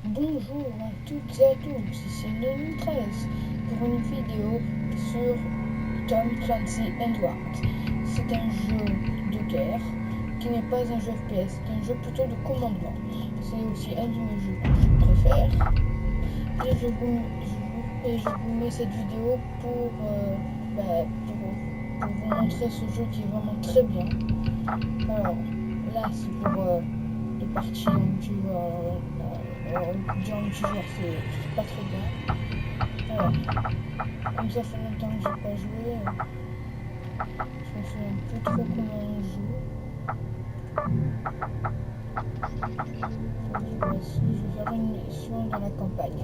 Bonjour à toutes et à tous, ici Noni13 pour une vidéo sur Tom Clancy and Ward. C'est un jeu de guerre qui n'est pas un jeu FPS, c'est un jeu plutôt de commandement. C'est aussi un de mes jeux que je préfère. Et je vous mets cette vidéo pour vous montrer ce jeu qui est vraiment très bien. Alors là c'est pour les parties en multijoueur. En multijoueur c'est pas très bien. Alors, comme ça fait longtemps que j'ai pas joué, je me souviens plus trop comment on joue. Je vais faire une mission dans la campagne.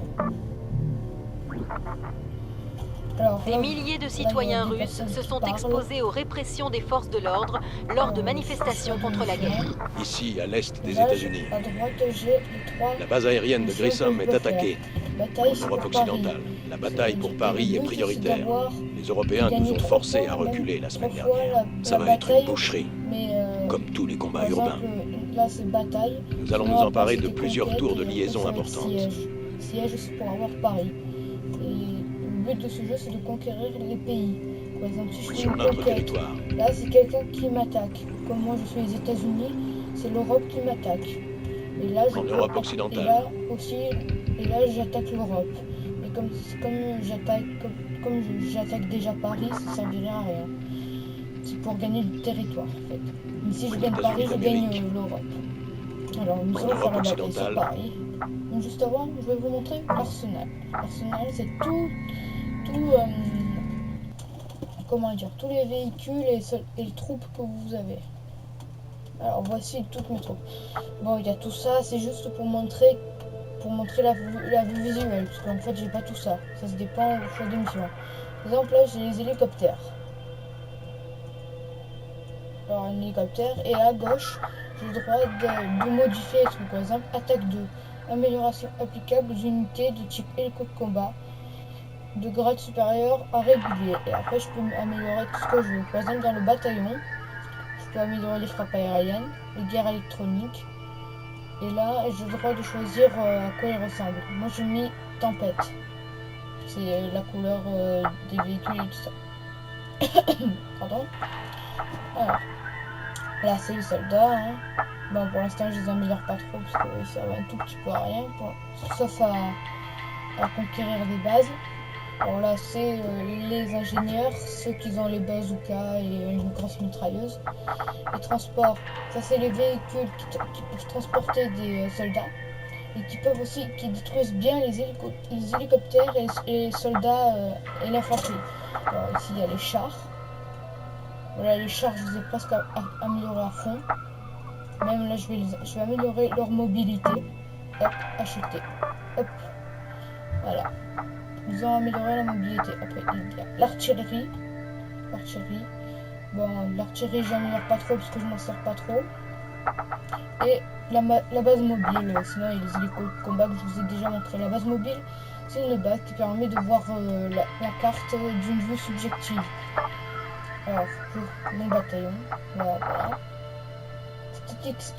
Alors, Des milliers de citoyens russes se sont exposés aux répressions des forces de l'ordre lors de manifestations contre la guerre. Ici, à l'est des États-Unis, à droite, j'ai les trois la base aérienne de Grissom est attaquée. Bataille, En Europe occidentale, la bataille pour Paris est prioritaire. Les Européens nous ont forcés à reculer la semaine dernière. Ça va être une boucherie, comme tous les combats urbains. Là, c'est bataille. Nous allons nous emparer de plusieurs tours de liaison importantes. Siège, c'est pour avoir Paris. Et le but de ce jeu, c'est de conquérir les pays. Par exemple, si je fais sur notre territoire. Là, c'est quelqu'un qui m'attaque. Comme moi, je suis les États-Unis, c'est l'Europe qui m'attaque. Et là, en Europe occidentale. Et là, j'attaque l'Europe. Mais comme j'attaque déjà Paris, ça ne servirait à rien. C'est pour gagner du territoire, en fait. Mais si je gagne Paris, je gagne l'Europe. Alors, nous allons faire la bataille sur Paris. Donc, juste avant, je vais vous montrer l'arsenal. L'arsenal, c'est tous les véhicules et les troupes que vous avez. Alors voici toutes mes troupes. Bon, il y a tout ça, c'est juste pour montrer la vue visuelle, parce qu'en fait j'ai pas tout ça. Ça se dépend au choix des missions. Par exemple là j'ai les hélicoptères. Alors un hélicoptère, et à gauche j'ai le droit de modifier les trucs. Par exemple attaque 2. Amélioration applicable aux unités de type hélico de combat de grade supérieur à régulier. Et après je peux améliorer tout ce que je veux. Par exemple dans le bataillon, je peux améliorer les frappes aériennes, les guerres électroniques. Et là, j'ai le droit de choisir à quoi il ressemble. Moi, j'ai mis Tempête. C'est la couleur des véhicules et tout ça. Pardon. Alors, là, c'est les soldats. Hein. Bon, pour l'instant, je les améliore pas trop parce qu'ils servent un tout petit peu à rien, sauf à conquérir des bases. Alors là, c'est les ingénieurs, ceux qui ont les bazookas et une grosse mitrailleuse. Les transports, ça c'est les véhicules qui peuvent transporter des soldats et qui détruisent bien les hélicoptères et les soldats et l'infanterie. Alors ici il y a les chars. Voilà, les chars, je les ai presque améliorés à fond. Même là, je vais améliorer leur mobilité. Hop, acheter. Hop, voilà. Nous avons amélioré la mobilité. Après, il y a l'artillerie. Bon, l'artillerie, j'améliore pas trop parce que je m'en sers pas trop. Et la base mobile, sinon il y a les hélicos de combat que je vous ai déjà montré. La base mobile, c'est une base qui permet de voir la carte d'une vue subjective. Alors, mon bataillon, voilà.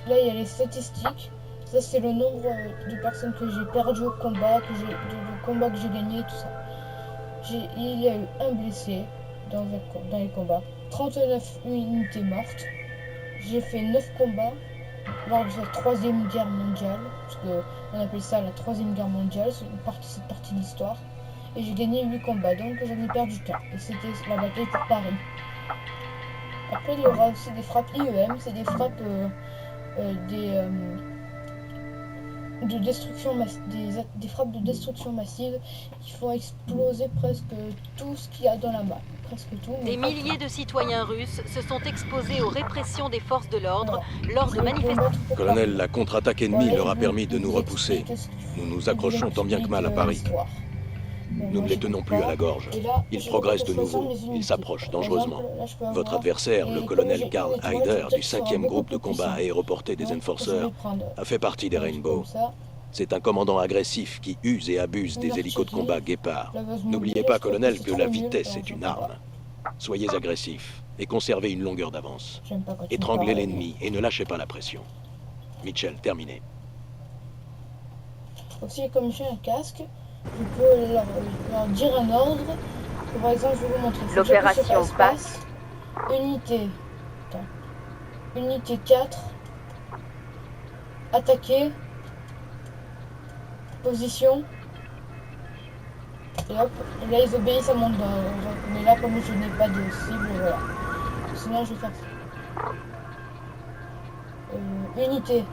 Là, il y a les statistiques. Ça, c'est le nombre de personnes que j'ai perdu au combat, de combats que j'ai gagné, tout ça. Il y a eu un blessé dans les combats, 39 unités mortes. J'ai fait 9 combats lors de la troisième guerre mondiale, parce qu'on appelle ça la troisième guerre mondiale, c'est cette partie de l'histoire. Et j'ai gagné 8 combats, donc j'en ai perdu qu'un. Et c'était la bataille pour Paris. Après, il y aura aussi des frappes IEM, c'est des frappes de destruction des frappes de destruction massive qui font exploser presque tout ce qu'il y a dans la map. Presque tout. Des milliers de citoyens russes se sont exposés aux répressions des forces de l'ordre lors de manifestations. Colonel, la contre-attaque ennemie leur a permis de nous repousser. Nous nous accrochons tant bien que mal à Paris. Nous ne les tenons plus à la gorge. Ils progressent de nouveau. Ils s'approchent dangereusement. Votre adversaire, le colonel Karl Haider du 5e groupe de combat aéroporté des Enforcers, a fait partie des Rainbow. C'est un commandant agressif qui use et abuse des hélicos de combat Guépard. N'oubliez pas, colonel, que la vitesse est une arme. Soyez agressif et conservez une longueur d'avance. Étranglez l'ennemi et ne lâchez pas la pression. Mitchell, terminé. Aussi, comme j'ai un casque, je peux leur dire un ordre. Par exemple, je vais vous montrer. L'opération passe. Unité 4. Attaquer. Position. Et hop, et là ils obéissent à mon ordre. Mais là, comme je n'ai pas de cible, voilà. Sinon, je vais faire ça. Unité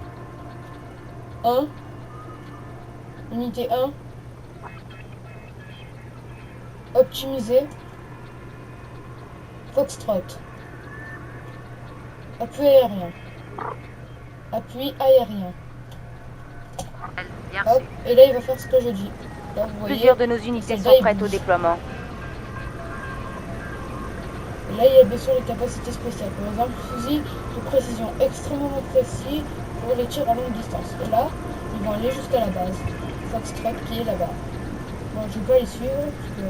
1. Unité 1. Optimiser. Foxtrot. Appui aérien. Appui aérien. Hop, et là il va faire ce que je dis. Là, vous voyez, plusieurs de nos unités sont prêtes au déploiement. Et là il y a bien sûr les capacités spéciales. Par exemple, fusil de précision extrêmement précis pour les tirs à longue distance. Et là, ils vont aller jusqu'à la base. Foxtrot qui est là-bas. Bon, je vais pas les suivre parce que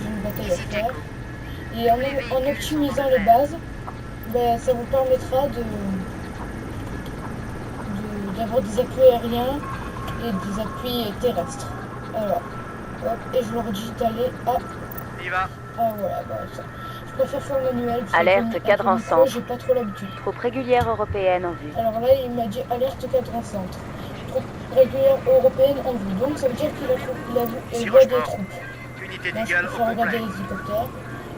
j'ai une bataille à faire. Et en optimisant les bases, ben, ça vous permettra d'avoir des appuis aériens et des appuis terrestres. Alors, hop, et je leur dis d'aller à... Ah voilà, bah, ça. Je préfère faire manuel. Alerte cadre en centre. J'ai pas trop l'habitude. Troupe régulière européenne en vue. Alors là, il m'a dit alerte cadre en centre. Troupe régulière européenne en vue. Donc ça veut dire qu'il a vu des troupes. Unité Là, je d'égale peux faire regarder les hélicoptères.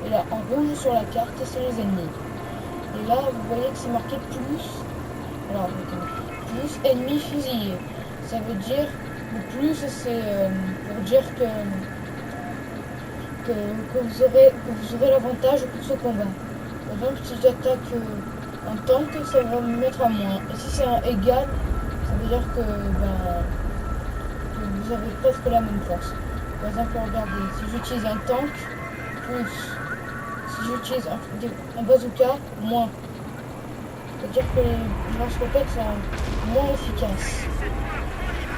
Et là, en rouge sur la carte, c'est les ennemis. Et là, vous voyez que c'est marqué plus. Alors, plus ennemi fusillé. Ça veut dire, le plus, c'est pour dire que vous aurez l'avantage pour ce combat. Par exemple, si j'attaque un tank, ça va me mettre à moins. Et si c'est un égal, ça veut dire que vous avez presque la même force. Par exemple, regardez, si j'utilise un tank, plus. Si j'utilise un bazooka, moins. C'est-à-dire que les lance-roquettes sont moins efficaces.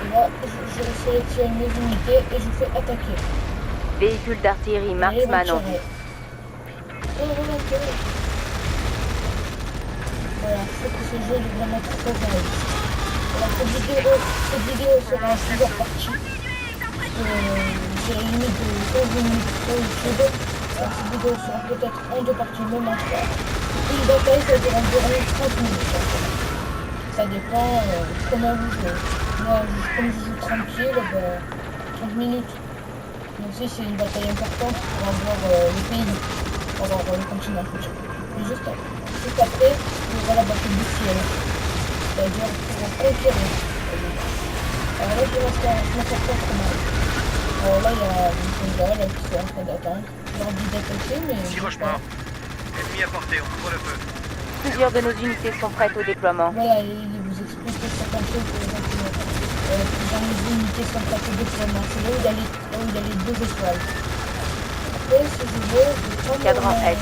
Et là, je sélectionne mes unités et je fais attaquer. Véhicule d'artillerie Marksman en vue. Voilà, je trouve que ce jeu est vraiment trop réaliste. Alors, cette vidéo sera en plusieurs parties. J'ai la limite de 15 minutes sur YouTube. Alors, cette vidéo sera peut-être en 2 parties, même en 3. Une bataille, ça dure environ 30 minutes. Ça dépend comment vous jouez. Moi, comme je joue tranquille, 30 minutes. Donc si c'est une bataille importante pour avoir le pays, pour avoir le continent. Mais juste après, il y aura la bataille du ciel. C'est-à-dire pour conquérir. Alors là, pour l'instant, je m'en sors pas trop mal. Alors là, il y a une soldat là, qui est en train d'attendre. J'ai envie d'attaquer, mais... Si Rochemort. Ennemi à portée, on ouvre le feu. Plusieurs de nos unités sont prêtes au déploiement. Voilà, il vous explique certaines choses, par exemple, plusieurs unités sont prêtes au déploiement. C'est là où il y a les 2 étoiles. Après, si je veux, je prends Cadran mon... S.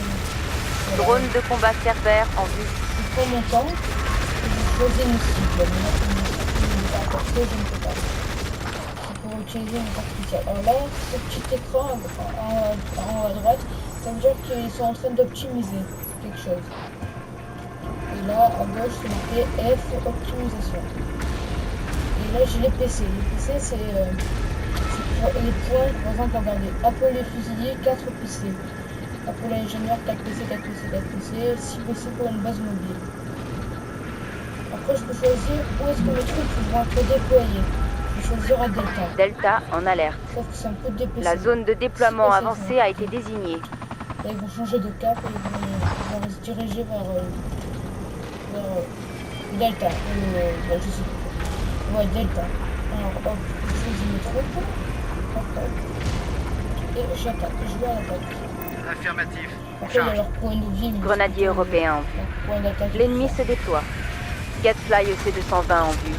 Drone de combat Cerbère en vue. Je prends mon tank et je choisis une cible. Mais là, comme je ne peux pas apporter, je ne peux pas. C'est pour utiliser une carte spéciale. Alors là, ce petit écran en haut à droite, ça veut dire qu'ils sont en train d'optimiser quelque chose. Et là, à gauche, c'est marqué F, optimisation. Et là, j'ai les PC. Les PC, c'est pour les points. Par exemple, regardez, appelé fusilier, 4 PC. Appelé ingénieur, 4 PC, 4 PC, 4 PC, 6 PC pour une base mobile. Après, je peux choisir où est-ce que mes troupes vont être déployées. Je vais choisir à Delta. Delta en alerte. Sauf que c'est un peu DPC. La zone de déploiement avancée a été désignée. Là, ils vont changer de cap et ils vont se diriger vers Delta. Je sais plus. Ouais, Delta. Alors, hop, je choisis mes troupes. Hop, hop. Et j'attaque. Je vais à l'attaque. Affirmatif. Après, il y a leur point de vie. Grenadier européen en vue. L'ennemi se déploie. Gadfly EC-220 en vue.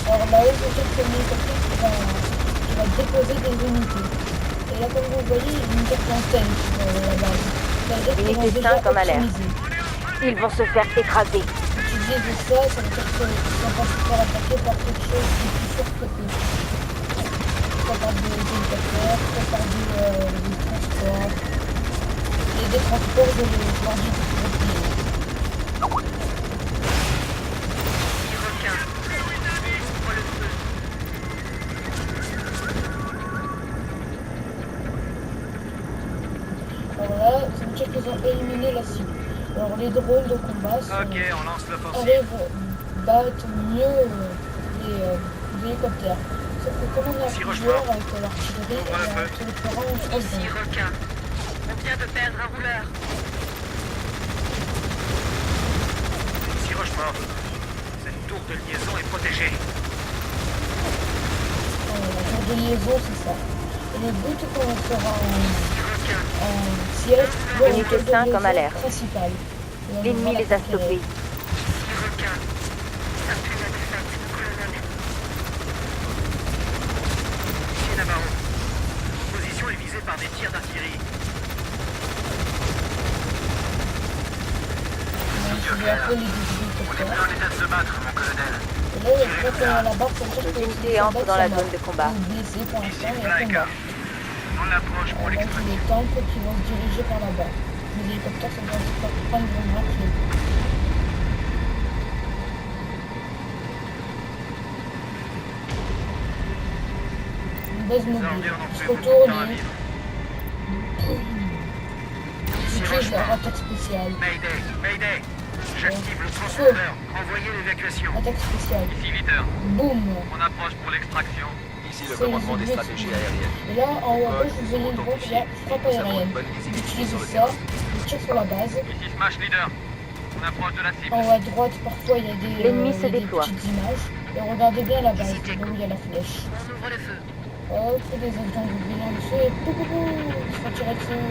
Alors là, je sais que il va déposer des unités. Et là, comme vous voyez, il y a une carte antenne sur la base. Unité 5 en alerte. Ils vont se faire écraser. Utiliser ça, ça veut dire qu'ils vont pas se faire attaquer par quelque chose qui est plus fort que eux. Soit par des hélicoptères, soit par des transports. Et des transports, je leur dis de replier. ont éliminé la cible. Alors les drones de combat Ok, on lance l'offensive. arrivent, battent mieux les hélicoptères. Sauf que comme on a Ici, plusieurs Rochefort. avec l'artillerie, Ouvre le feu. ça le fera en 3 Ici secondes. requin. On vient de perdre un rouleur. Ici Rochefort. Cette tour de liaison est protégée. La tour de liaison, c'est ça. Et le but quand on sera en siège, Unité 5 en alerte. principal. L'ennemi les a stoppés. Ici requin. Ça pue la défaite, colonel. Ici Navarro. Position est visée par des tirs d'artillerie. Je vais appeler les hélicoptères. en état de se battre, mon colonel. Et là, quand on a la barre, ça veut dire que Les unités les entrent dans la zone de combat. Blessé pour Ici l'instant, il y a combat. On l'approche pour Là, c'est l'extraction. les tanks qui vont se diriger par là-bas. Les hélicoptères, ça doit prendre vraiment pied. Une base mobile. Ils se retournent et ils utilisent leur attaque spéciale. Mayday, Mayday. J'active le transpondeur. Envoyez l'évacuation. Attaque spéciale. Ici Leader. Boum. On approche pour l'extraction. Ici le C'est commandement les des stratégies aériennes. Et là, en haut à gauche, vous voyez le groupe, il y a frappe aérienne. Ils utilisent ça, ils tirent sur la base. Ici Smash Leader. On approche de la cible. En haut à droite, parfois, il y a des, L'ennemi se il y a des déploie. petites images. Et regardez bien la base, là où il y a la flèche. On ouvre le feu. Hop, des avions de bilan dessus et pou pou pou, ils se font tirer dessus.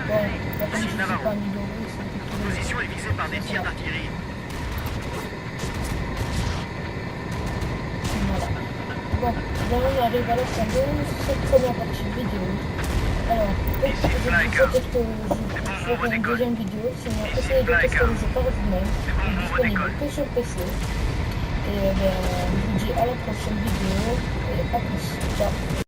Bon, la comme je ne sais pas améliorée, c'est plutôt... Position est visée par des tirs d'artillerie. Voilà. Bon, là on arrive à la fin de cette première partie de vidéo. Alors, peut-être que je ferai une deuxième vidéo, sinon essayez de tester le jeu par vous-même. Il est disponible que sur PC. Et je vous dis à la prochaine vidéo et à plus. Ciao.